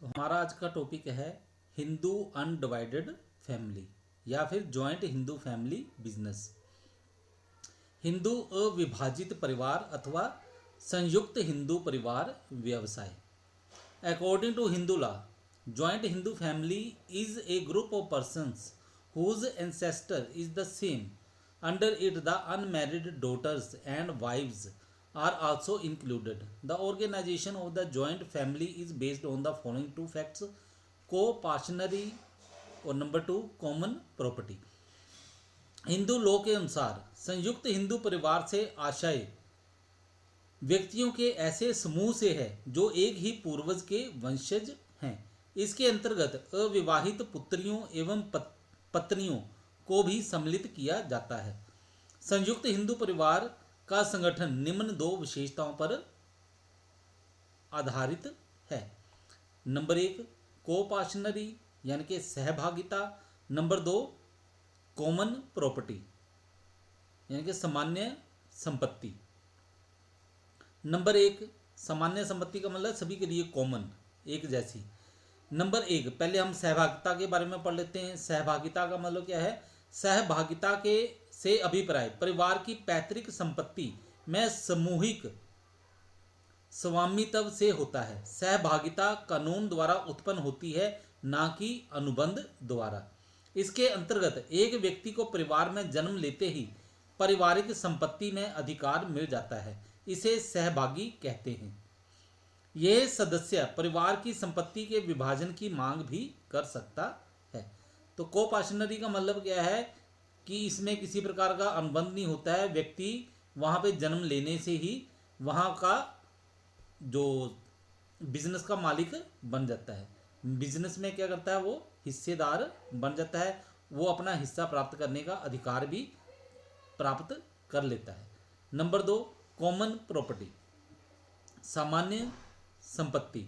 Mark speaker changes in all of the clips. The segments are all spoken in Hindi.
Speaker 1: तो हमारा आज का टॉपिक है हिंदू अनडिवाइडेड फैमिली या फिर जॉइंट हिंदू फैमिली बिजनेस। हिंदू अविभाजित परिवार अथवा संयुक्त हिंदू परिवार व्यवसाय। According to Hindu law, joint Hindu family is a group of persons whose ancestor is the same. Under it, the unmarried daughters and wives are also included. The organization of the joint family is based on the following two facts: co-partitionary और number two common property. Hindu law के अनुसार संयुक्त हिंदू परिवार से आशय व्यक्तियों के ऐसे समूह से है जो एक ही पूर्वज के वंशज हैं। इसके अंतर्गत अविवाहित पुत्रियों एवं पत्नियों को भी सम्मिलित किया जाता है। संयुक्त हिंदू परिवार का संगठन निम्न दो विशेषताओं पर आधारित है। नंबर एक, कोपाशनरी यानी कि सहभागिता। नंबर दो, कॉमन प्रॉपर्टी यानी कि सामान्य संपत्ति। नंबर एक, सामान्य संपत्ति का मतलब सभी के लिए कॉमन, एक जैसी। नंबर एक, पहले हम सहभागिता के बारे में पढ़ लेते हैं। सहभागिता का मतलब क्या है? सहभागिता के से अभिप्राय परिवार की पैतृक संपत्ति में सामूहिक स्वामित्व से होता है। सहभागिता कानून द्वारा उत्पन्न होती है, ना कि अनुबंध द्वारा। इसके अंतर्गत एक व्यक्ति को परिवार में जन्म लेते ही पारिवारिक संपत्ति में अधिकार मिल जाता है। इसे सहभागी कहते हैं। यह सदस्य परिवार की संपत्ति के विभाजन की मांग भी कर सकता है। तो कोपाशनरी का मतलब क्या है कि इसमें किसी प्रकार का अनुबंध नहीं होता है। व्यक्ति वहां पे जन्म लेने से ही वहां का जो बिजनेस का मालिक बन जाता है। बिजनेस में क्या करता है? वो हिस्सेदार बन जाता है। वो अपना हिस्सा प्राप्त करने का अधिकार भी प्राप्त कर लेता है। नंबर दो, कॉमन प्रॉपर्टी, सामान्य संपत्ति।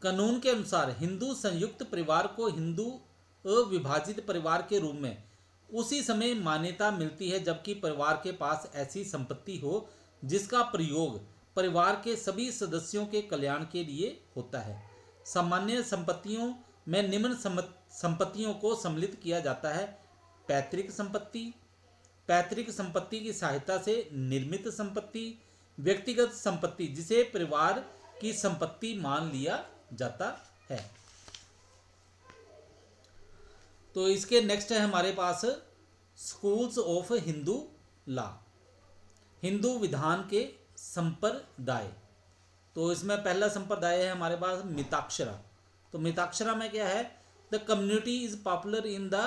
Speaker 1: कानून के अनुसार हिंदू संयुक्त परिवार को हिंदू अविभाजित परिवार के रूप में उसी समय मान्यता मिलती है जबकि परिवार के पास ऐसी संपत्ति हो जिसका प्रयोग परिवार के सभी सदस्यों के कल्याण के लिए होता है। सामान्य संपत्तियों में निम्न संपत्तियों को सम्मिलित किया जाता है: पैतृक संपत्ति, पैतृक संपत्ति की सहायता से निर्मित संपत्ति, व्यक्तिगत संपत्ति जिसे परिवार की संपत्ति मान लिया जाता है। तो इसके नेक्स्ट है हमारे पास schools of Hindu law, Hindu विधान के संप्रदाय। तो इसमें पहला संप्रदाय है हमारे पास मिताक्षरा। तो मिताक्षरा में क्या है? The community is popular in the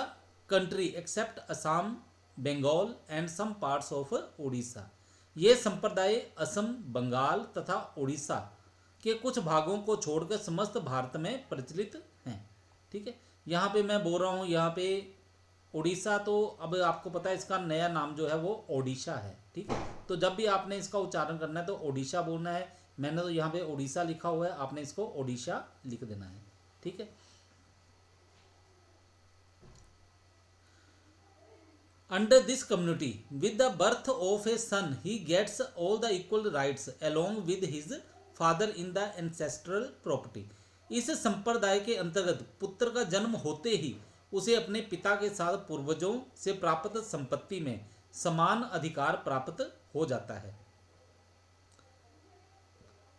Speaker 1: country except Assam, Bengal and some parts of Orissa. ये संप्रदाय असम, बंगाल तथा उड़ीसा के कुछ भागों को छोड़कर समस्त भारत में प्रचलित हैं। ठीक है, यहाँ पे मैं बोल रहा हूँ यहाँ पे उड़ीसा, तो अब आपको पता है इसका नया नाम जो है वो ओडिशा है। ठीक है, तो जब भी आपने इसका उच्चारण करना है तो ओडिशा बोलना है। मैंने तो यहाँ पे उड़ीसा लिखा हुआ है, आपने इसको ओडिशा लिख देना है। ठीक है, under this community with the birth of a son he gets all the equal rights along with his father in the ancestral property. इस संप्रदाय के अंतर्गत पुत्र का जन्म होते ही उसे अपने पिता के साथ पूर्वजों से प्राप्त संपत्ति में समान अधिकार प्राप्त हो जाता है।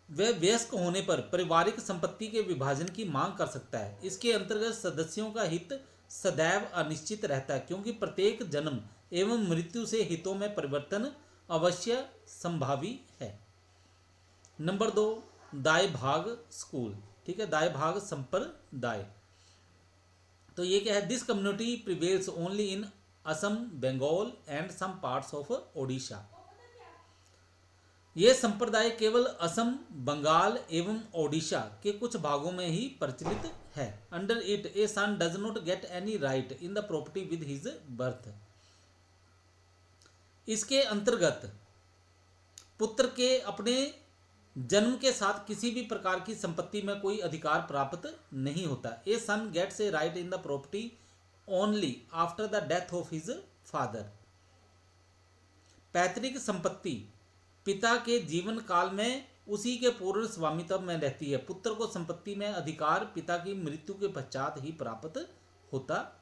Speaker 1: वह वयस्क होने पर पारिवारिक संपत्ति के विभाजन की मांग कर सकता है। इसके अंतर्गत सदस्यों का हित सदैव अनिश्चित रहता है क्योंकि प्रत्येक जन्म एवं मृत्यु से हितों में परिवर्तन अवश्य संभावी है। नंबर दो, दाय भाग स्कूल। ठीक है, दाय भाग संप्रदाय। तो ये क्या है? This community prevails only in Assam, Bengal and some parts of Odisha. यह संप्रदाय केवल असम, बंगाल एवं ओडिशा के कुछ भागों में ही प्रचलित है। Under it a son does not get any right in the property with his birth. इसके अंतर्गत पुत्र के अपने जन्म के साथ किसी भी प्रकार की संपत्ति में कोई अधिकार प्राप्त नहीं होता। A son gets a right in the property only after the death of his father. पैतृक संपत्ति पिता के जीवन काल में उसी के पूर्ण स्वामित्व में रहती है। पुत्र को संपत्ति में अधिकार पिता की मृत्यु के पश्चात ही प्राप्त होता